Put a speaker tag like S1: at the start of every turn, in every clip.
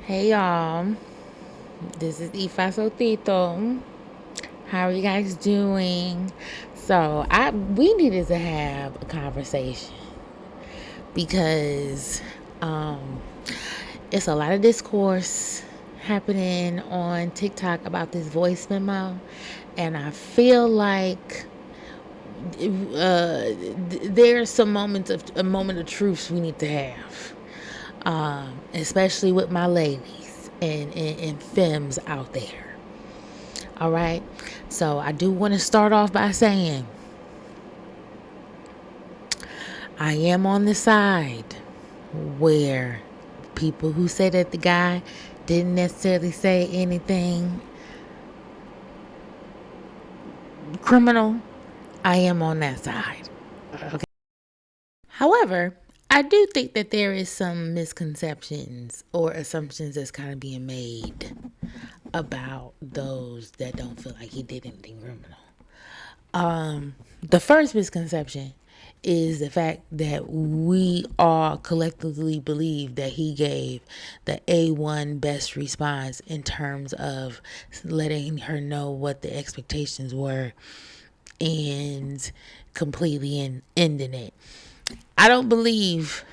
S1: Hey y'all, this is Ifa Tito. How are you guys doing? We needed to have a conversation because um, it's a lot of discourse happening on TikTok about this voice memo, and I feel like there's some moments of a moment of truth we need to have, especially with my ladies and femmes out there. All right. So I do want to start off by saying I am on the side where people who say that the guy didn't necessarily say anything criminal, I am on that side. Okay. However, I do think that there is some misconceptions or assumptions that's kind of being made about those that don't feel like he did anything criminal. The first misconception is the fact that we all collectively believe that he gave the A1 best response in terms of letting her know what the expectations were and completely ending it. I don't believe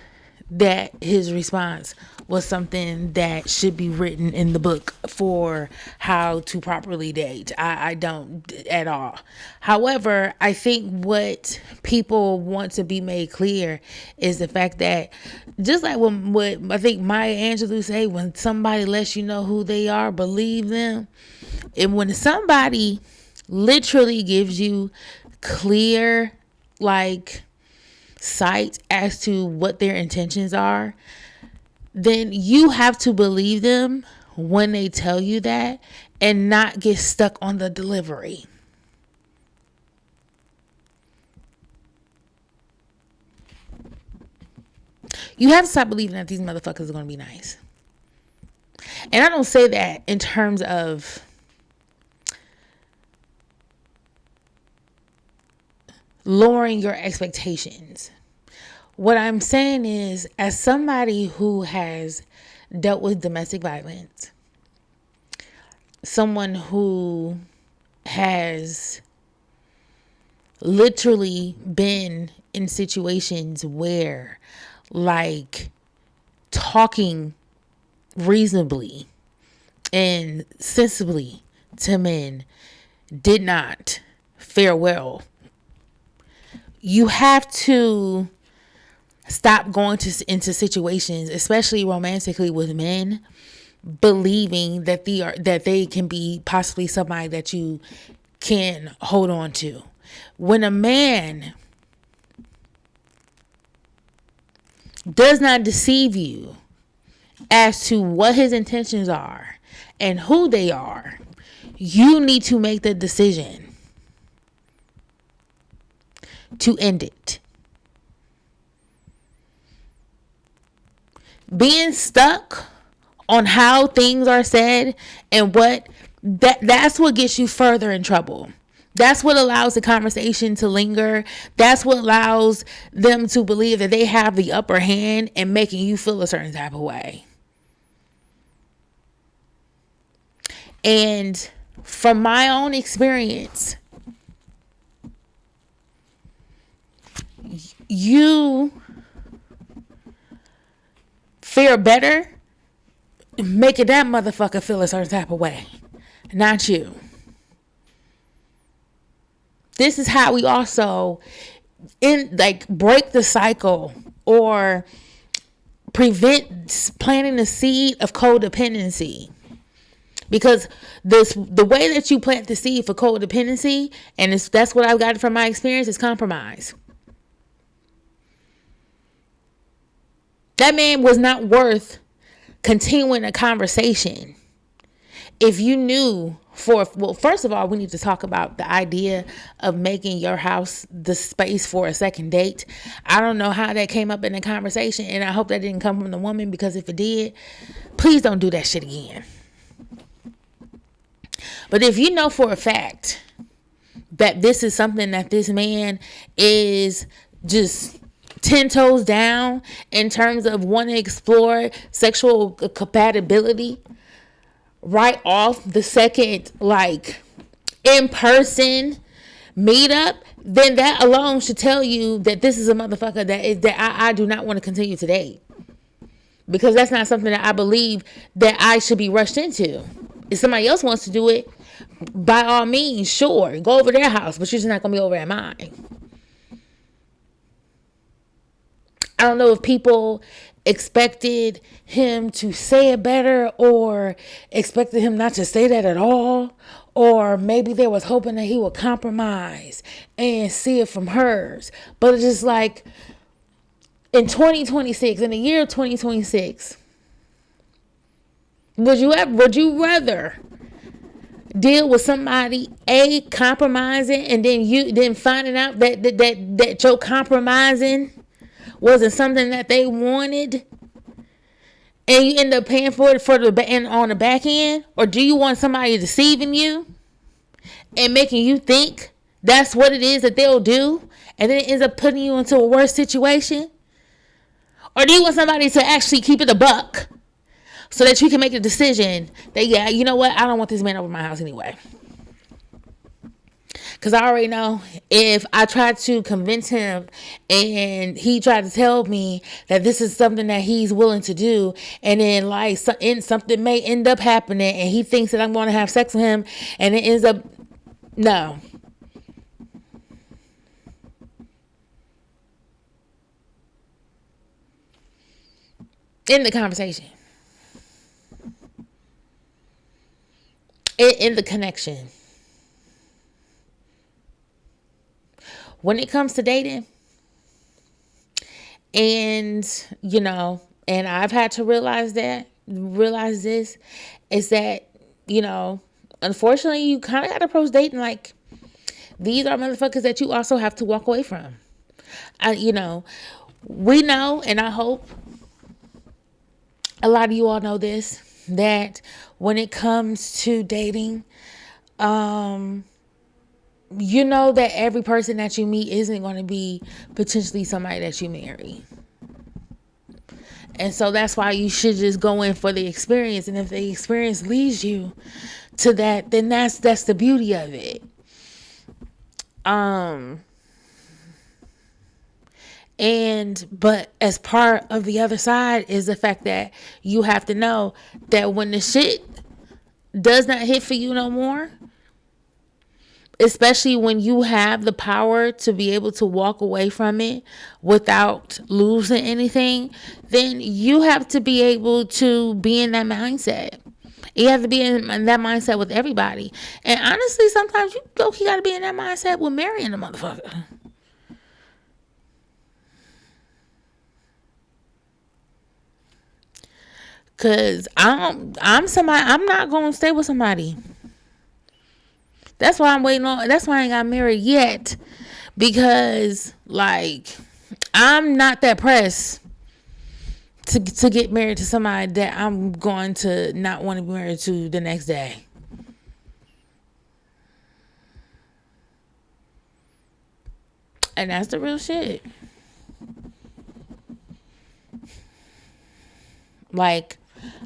S1: that his response was something that should be written in the book for how to properly date. I don't at all. However, I think what people want to be made clear is the fact that just like what I think Maya Angelou say, when somebody lets you know who they are, believe them. And when somebody literally gives you clear, like, sight as to what their intentions are, then you have to believe them when they tell you that and not get stuck on the delivery. You have to stop believing that these motherfuckers are going to be nice. And I don't say that in terms of lowering your expectations. What I'm saying is, as somebody who has dealt with domestic violence, someone who has literally been in situations where, like, talking reasonably and sensibly to men did not fare well, you have to stop going into situations, especially romantically with men, believing that they can be possibly somebody that you can hold on to. When a man does not deceive you as to what his intentions are and who they are, you need to make the decision to end it. Being stuck on how things are said and that's what gets you further in trouble. That's what allows the conversation to linger. That's what allows them to believe that they have the upper hand and making you feel a certain type of way. And from my own experience, you fare better making that motherfucker feel a certain type of way, not you. This is how we also break the cycle or prevent planting the seed of codependency. Because the way that you plant the seed for codependency, and that's what I've gotten from my experience, is compromise. That man was not worth continuing a conversation if you knew first of all, we need to talk about the idea of making your house the space for a second date. I don't know how that came up in the conversation, and I hope that didn't come from the woman, because if it did, please don't do that shit again. But if you know for a fact that this is something that this man is just 10 toes down in terms of wanting to explore sexual compatibility right off the second, like, in person meetup, then that alone should tell you that this is a motherfucker that I do not want to continue to date. Because that's not something that I believe that I should be rushed into. If somebody else wants to do it, by all means, sure, go over their house, but you're just not going to be over at mine. I don't know if people expected him to say it better or expected him not to say that at all. Or maybe they was hoping that he would compromise and see it from hers. But it's just like, in 2026, in the year of 2026, would you rather deal with somebody compromising and then finding out that your compromising wasn't something that they wanted, and you end up paying for it on the back end? Or do you want somebody deceiving you and making you think that's what it is that they'll do, and then it ends up putting you into a worse situation? Or do you want somebody to actually keep it a buck so that you can make a decision that, yeah, you know what, I don't want this man over my house anyway? Because I already know if I tried to convince him and he tried to tell me that this is something that he's willing to do, and then like something may end up happening and he thinks that I'm going to have sex with him and it ends up, no. In the conversation. In the connection. When it comes to dating, and, you know, and I've had to realize this, is that, you know, unfortunately, you kind of got to approach dating like these are motherfuckers that you also have to walk away from. You know, we know, and I hope a lot of you all know this, that when it comes to dating, you know that every person that you meet isn't going to be potentially somebody that you marry. And so that's why you should just go in for the experience. And if the experience leads you to that, then that's the beauty of it. But as part of the other side is the fact that you have to know that when the shit does not hit for you no more, especially when you have the power to be able to walk away from it without losing anything, then you have to be able to be in that mindset. You have to be in that mindset with everybody. And honestly, sometimes you got to be in that mindset with marrying a motherfucker. Cause I'm not gonna stay with somebody. That's why I'm waiting on. That's why I ain't got married yet. Because like I'm not that pressed to get married to somebody that I'm going to not want to be married to the next day. And that's the real shit. Like,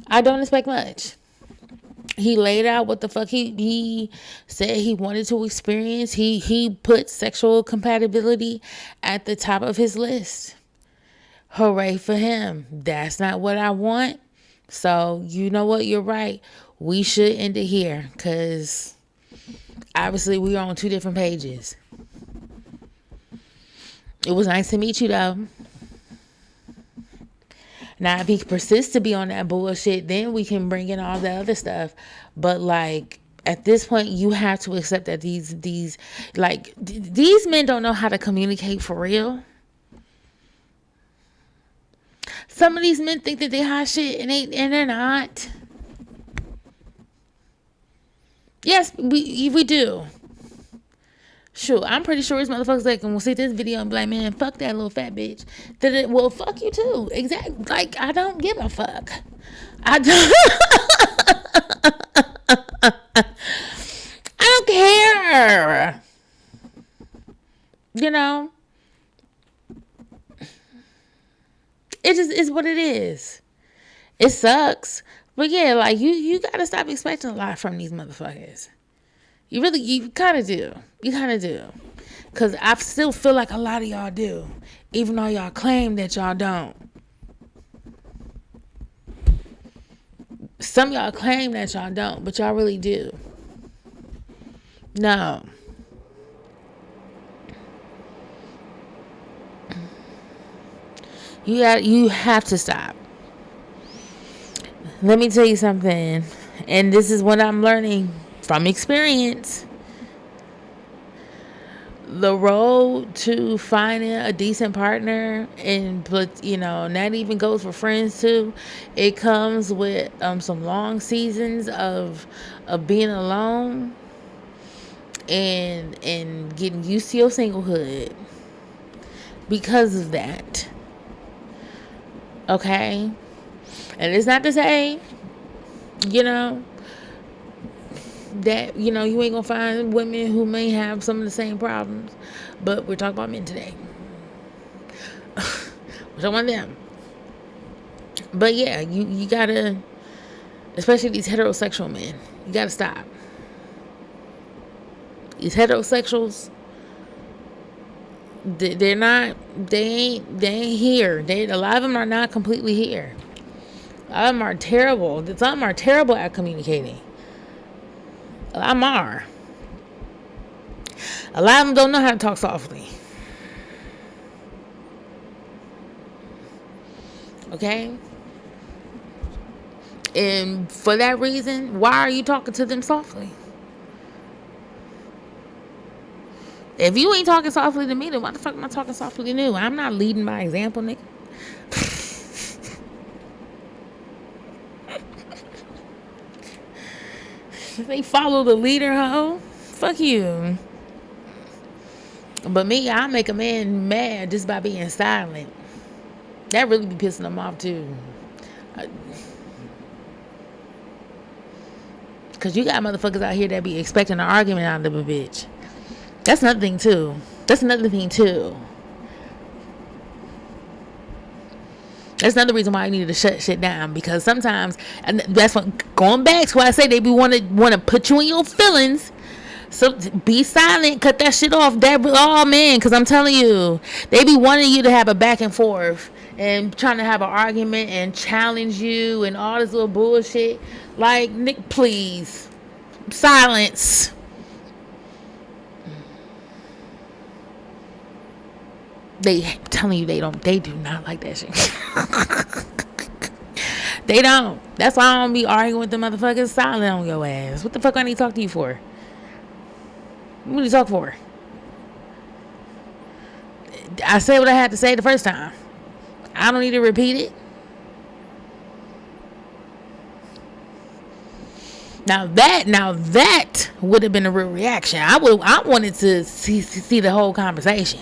S1: I don't expect much. He laid out what the fuck he said he wanted to experience. He put sexual compatibility at the top of his list. Hooray for him. That's not what I want. So, you know what? You're right. We should end it here. Because obviously we are on two different pages. It was nice to meet you, though. Now, if he persists to be on that bullshit, then we can bring in all the other stuff. But like at this point, you have to accept that these men don't know how to communicate for real. Some of these men think that they hot shit and they're not. Yes, we do. Sure, I'm pretty sure these motherfuckers that can see this video and be like, man, fuck that little fat bitch. Well, fuck you too. Exactly. Like, I don't give a fuck. I don't care. You know? It sucks. But yeah, like you gotta stop expecting a lot from these motherfuckers. You kind of do. You kind of do. Because I still feel like a lot of y'all do. Even though y'all claim that y'all don't. Some of y'all claim that y'all don't, but y'all really do. No. You have to stop. Let me tell you something. And this is what I'm learning from experience. The road to finding a decent partner, and that even goes for friends too. It comes with some long seasons of being alone and getting used to your singlehood because of that. Okay, and it's not to say, that you ain't gonna find women who may have some of the same problems, but we're talking about men today. We're talking about them. But yeah, you gotta, especially these heterosexual men, you gotta stop. These heterosexuals, they ain't here. A lot of them are not completely here. A lot of them are terrible. Some of them are terrible at communicating. A lot of them are. A lot of them don't know how to talk softly. Okay? And for that reason, why are you talking to them softly? If you ain't talking softly to me, then why the fuck am I talking softly to you? I'm not leading by example, nigga. They follow the leader, ho. Fuck you. But me, I make a man mad just by being silent. That really be pissing them off too. Cause you got motherfuckers out here that be expecting an argument out of a bitch. That's another thing too. That's another reason why I needed to shut shit down, because sometimes, and that's what, going back to what I say, they be want to put you in your feelings. So be silent, cut that shit off. Because I'm telling you, they be wanting you to have a back and forth and trying to have an argument and challenge you and all this little bullshit. Like, Nick, please, silence. I'm telling you, they do not like that shit. They don't. That's why I don't be arguing with the motherfuckers. Silent on your ass. What the fuck I need to talk to you for? What do you talk for? I said what I had to say the first time. I don't need to repeat it. Now that would have been a real reaction. I wanted to see the whole conversation.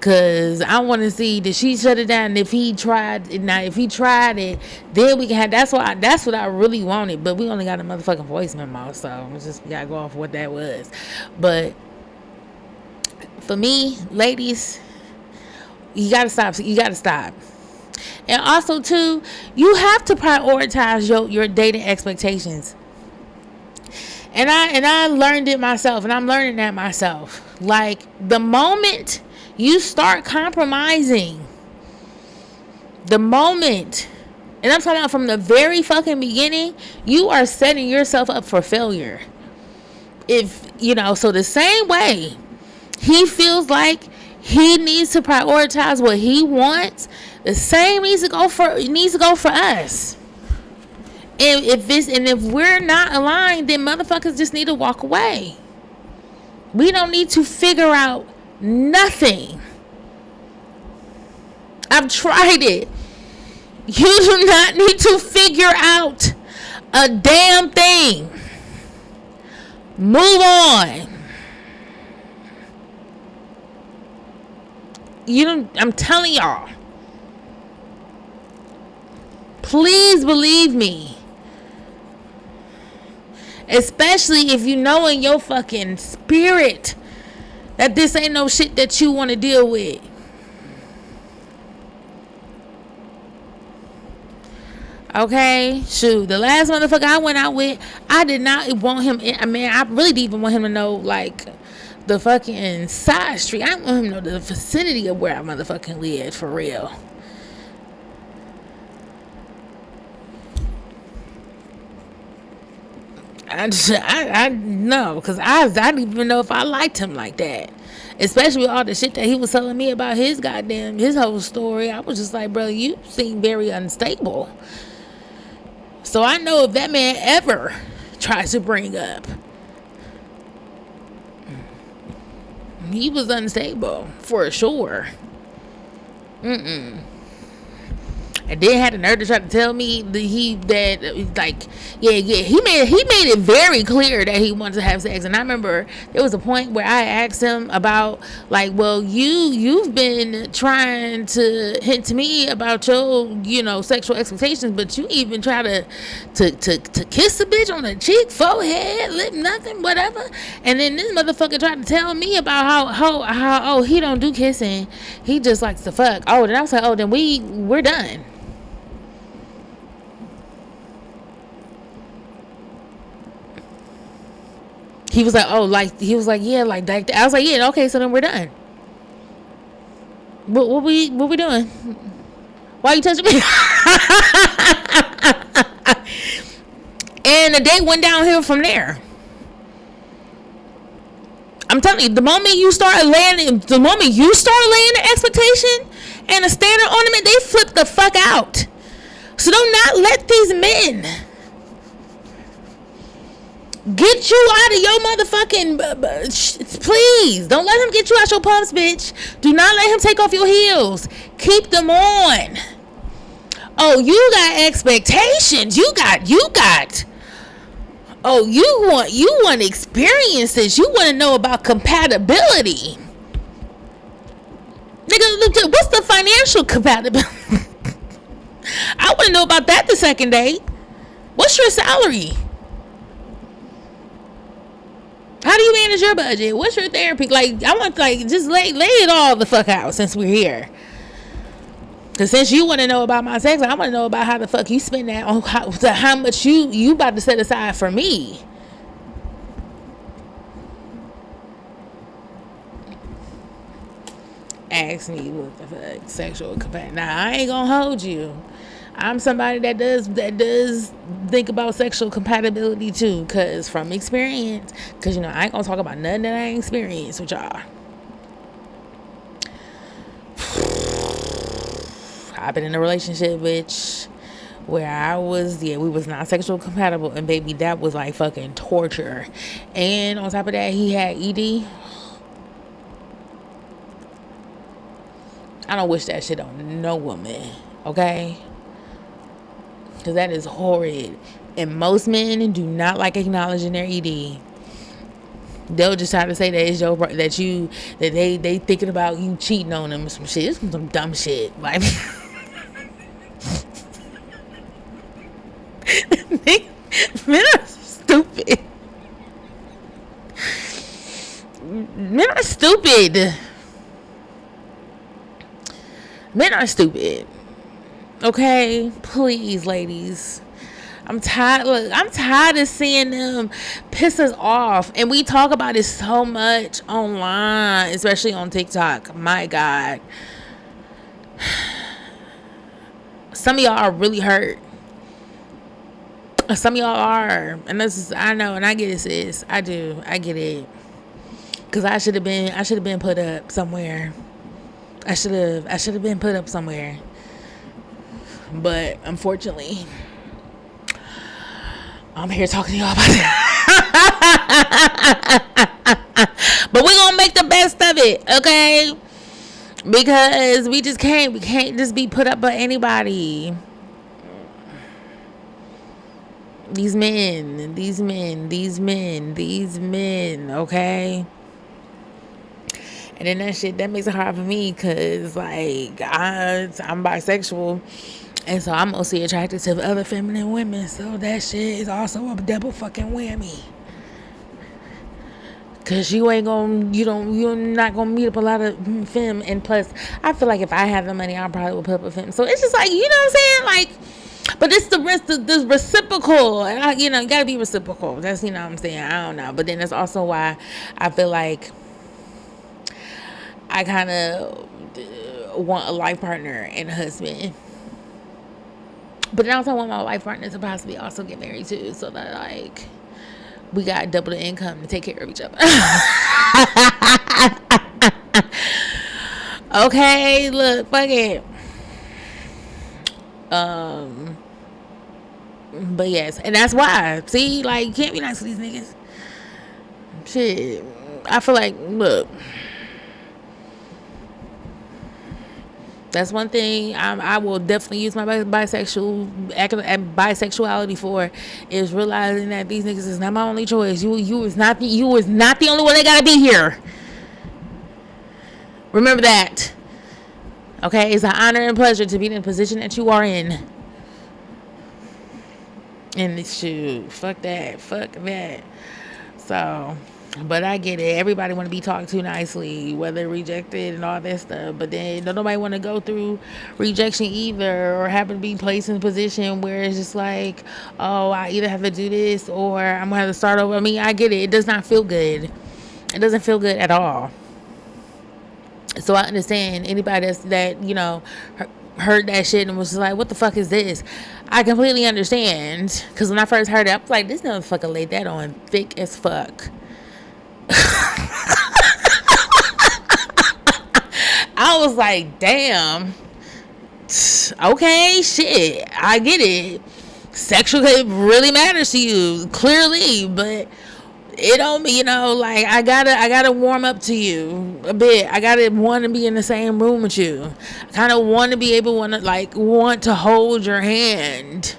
S1: Cause I want to see, did she shut it down? And if he tried it, then we can have. That's what I really wanted. But we only got a motherfucking voice memo, so we just gotta go off what that was. But for me, ladies, you gotta stop. And also too, you have to prioritize your dating expectations. And I learned it myself, and I'm learning that myself. Like, the moment you start compromising, and I'm talking about from the very fucking beginning, you are setting yourself up for failure. So the same way he feels like he needs to prioritize what he wants, the same needs to go for us. And if we're not aligned, then motherfuckers just need to walk away. We don't need to figure out nothing. I've tried it. You do not need to figure out a damn thing. Move on. I'm telling y'all. Please believe me. Especially if you know in your fucking spirit that this ain't no shit that you want to deal with. Okay, shoot. The last motherfucker I went out with, I did not want him. I mean, I really didn't even want him to know like the fucking side street. I didn't want him to know the vicinity of where I motherfucking lived for real. I no, because I didn't even know if I liked him like that. Especially with all the shit that he was telling me about his whole story. I was just like, bro, you seem very unstable. So I know if that man ever tries to bring up, he was unstable for sure. And then had the nerve to try to tell me that he made it very clear that he wanted to have sex. And I remember there was a point where I asked him about like, well, you've been trying to hint to me about your sexual expectations, but you even try to kiss a bitch on the cheek, forehead, lip, nothing, whatever. And then this motherfucker tried to tell me about how he don't do kissing, he just likes to fuck. Oh, then I was like, oh, then we're done. He was like, oh, yeah, like that. I was like, yeah, okay, so then we're done. What we doing? Why are you touching me? And the day went downhill from there. I'm telling you, the moment you start laying the expectation and a standard on them, they flip the fuck out. So do not let these men get you out of your motherfucking please don't let him get you out your pumps, bitch. Do not let him take off your heels. Keep them on. Oh, you got expectations. You got oh, you want experiences. You want to know about compatibility. Nigga, what's the financial compatibility? I want to know about that the second date. What's your salary? How do you manage your budget? What's your therapy? Like, I want just lay it all the fuck out since we're here. Cause since you want to know about my sex, I want to know about how the fuck you spend that on how much you about to set aside for me. Ask me what the fuck sexual compatibility. Now I ain't gonna hold you. I'm somebody that does think about sexual compatibility too, cause from experience, cause I ain't gonna talk about nothing that I ain't experienced with y'all. I've been in a relationship where we was not sexual compatible, and baby, that was like fucking torture. And on top of that, he had ED. I don't wish that shit on no woman, okay? Because that is horrid. And most men do not like acknowledging their ED. They'll just try to say that it's that they thinking about you cheating on them or some shit. It's some dumb shit. Like, men are stupid. Men are stupid. Men are stupid. Okay, please, ladies. I'm tired of seeing them piss us off. And we talk about it so much online, especially on TikTok. My God. Some of y'all are really hurt. Some of y'all are. And I know, and I get it, sis. I do. I get it. Cause I should have been put up somewhere. I should have been put up somewhere. But unfortunately, I'm here talking to y'all about that. But we're gonna make the best of it, okay? Because we can't just be put up by anybody. These men, okay? And then that makes it hard for me, because like I'm bisexual, and so I'm mostly attracted to other feminine women, so that shit is also a double fucking whammy. Cause you're not gonna meet up a lot of femme, and plus I feel like if I had the money, I probably would put up a femme. So it's just like, you know what I'm saying? Like, But it's the reciprocal, and you gotta be reciprocal. That's what I'm saying. I don't know, but then that's also why I feel like I kind of want a life partner and a husband. But then I also want my life partner to possibly also get married too, so that like we got double the income to take care of each other. Okay, look, fuck it. But yes, and that's why. See, like, you can't be nice to these niggas. Shit, I feel like, look, that's one thing I will definitely use my bisexuality for, is realizing that these niggas is not my only choice. You is not the only one that gotta be here. Remember that. Okay, it's an honor and pleasure to be in the position that you are in. And shoot, fuck that. So, but I get it. Everybody want to be talked to nicely, whether rejected and all that stuff. But then nobody want to go through rejection either, or happen to be placed in a position where it's just like, oh, I either have to do this or I'm gonna have to start over. I mean, I get it. It does not feel good. It doesn't feel good at all. So I understand anybody that heard that shit and was just like, what the fuck is this? I completely understand, because when I first heard it, I was like, this motherfucker laid that on thick as fuck. I was like, damn. Okay, shit, I get it. Sexual really matters to you, clearly, but it don't, like, I gotta warm up to you a bit. I gotta want to be in the same room with you. I kind of want to be able want to hold your hand.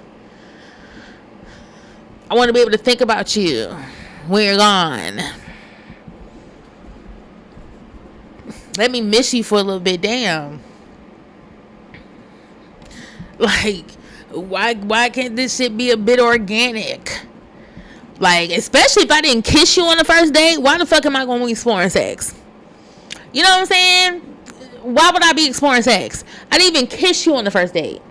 S1: I want to be able to think about you when you're gone. Let me miss you for a little bit. Damn. Like, why can't this shit be a bit organic? Like, especially if I didn't kiss you on the first date, why the fuck am I going to be exploring sex? You know what I'm saying? Why would I be exploring sex? I didn't even kiss you on the first date.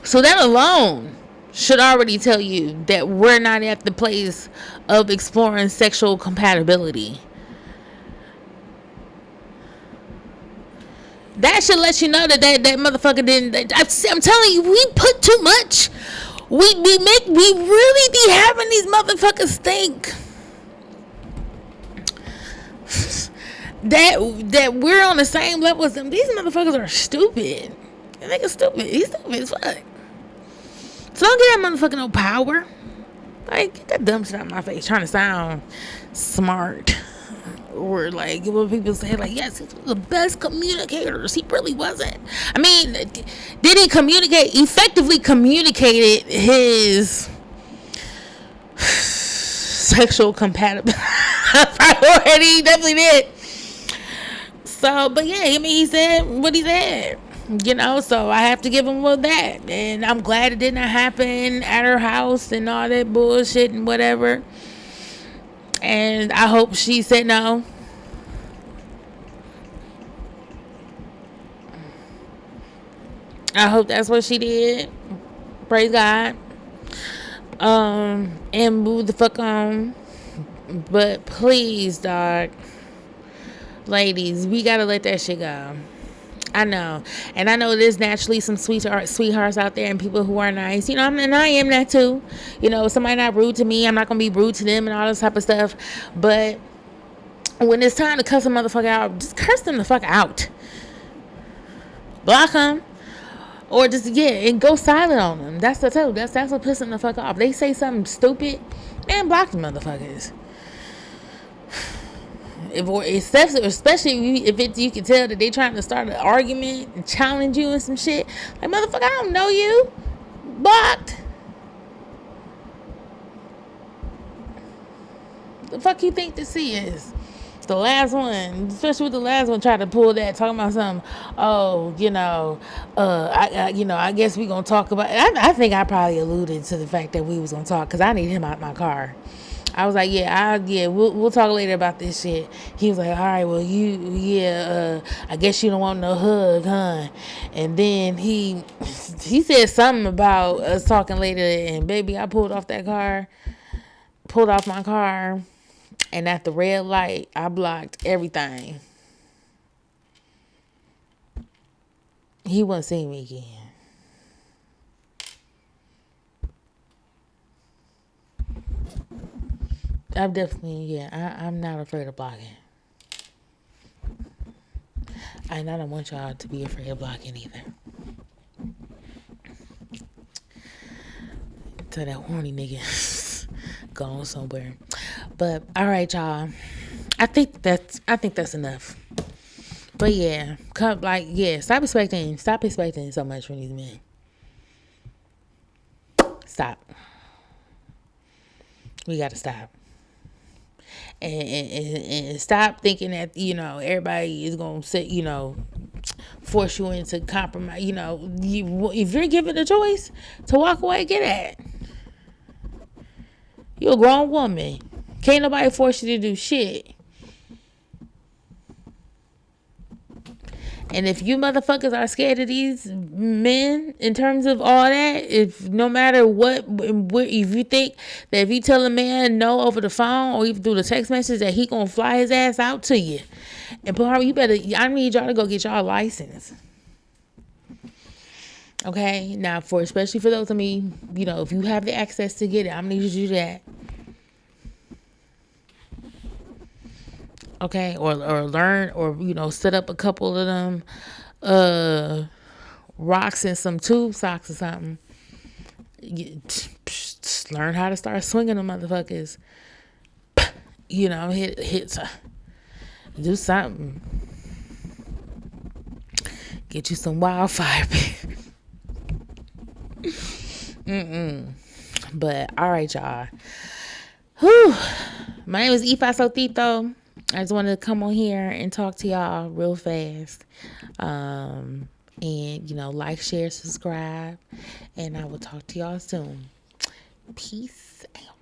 S1: So that alone should already tell you that we're not at the place of exploring sexual compatibility. That should let you know that motherfucker didn't. I'm telling you, we put too much. We really be having these motherfuckers think that we're on the same level as them. These motherfuckers are stupid. That nigga's stupid. He's stupid as fuck. So don't give that motherfucker no power. Like, get that dumb shit out of my face, trying to sound smart. Or like what people say, like, yes, he's one of the best communicators. He really wasn't. I mean, did he effectively communicated his sexual compatibility priority? He definitely did. So, but yeah, I mean, he said what he said. So I have to give him that. And I'm glad it did not happen at her house and all that bullshit and whatever. And I hope she said no. I hope that's what she did. Praise God. And move the fuck on. But please, dog, ladies, we gotta let that shit go. I know. And I know there's naturally some sweethearts out there and people who are nice. And I am that too. Somebody not rude to me, I'm not going to be rude to them and all this type of stuff. But when it's time to cuss a motherfucker out, just curse them the fuck out. Block them. Or just, and go silent on them. That's what pisses them the fuck off. They say something stupid, man, block them motherfuckers. Especially if you can tell that they trying to start an argument and challenge you and some shit. Like, motherfucker, I don't know you. Blocked. The fuck you think this is? The last one, especially with the last one, tried to pull that, talking about something. Oh, I guess we gonna talk about. I think I probably alluded to the fact that we was gonna talk because I need him out my car. I was like, we'll talk later about this shit. He was like, all right, well, I guess you don't want no hug, huh? And then he said something about us talking later, and baby, I pulled off my car, and at the red light, I blocked everything. He wouldn't see me again. I'm not afraid of blocking. And I don't want y'all to be afraid of blocking either. So that horny nigga going somewhere. But all right, y'all. I think that's enough. But yeah, stop expecting so much from these men. Stop. We gotta stop. And stop thinking that, everybody is gonna say, force you into compromise. If you're given a choice to walk away, get it. You're a grown woman. Can't nobody force you to do shit. And if you motherfuckers are scared of these men in terms of all that, if no matter what, if you think that if you tell a man no over the phone or even through the text message that he gonna fly his ass out to you, and I need y'all to go get y'all license. Okay, now especially for those of me, if you have the access to get it, I'm gonna need you to do that. Okay, or learn, or set up a couple of them rocks and some tube socks or something. Learn how to start swinging them motherfuckers. Hit do something. Get you some wildfire. But all right, y'all. Whew. My name is Ifa Sotito. I just wanted to come on here and talk to y'all real fast. And, like, share, subscribe. And I will talk to y'all soon. Peace out.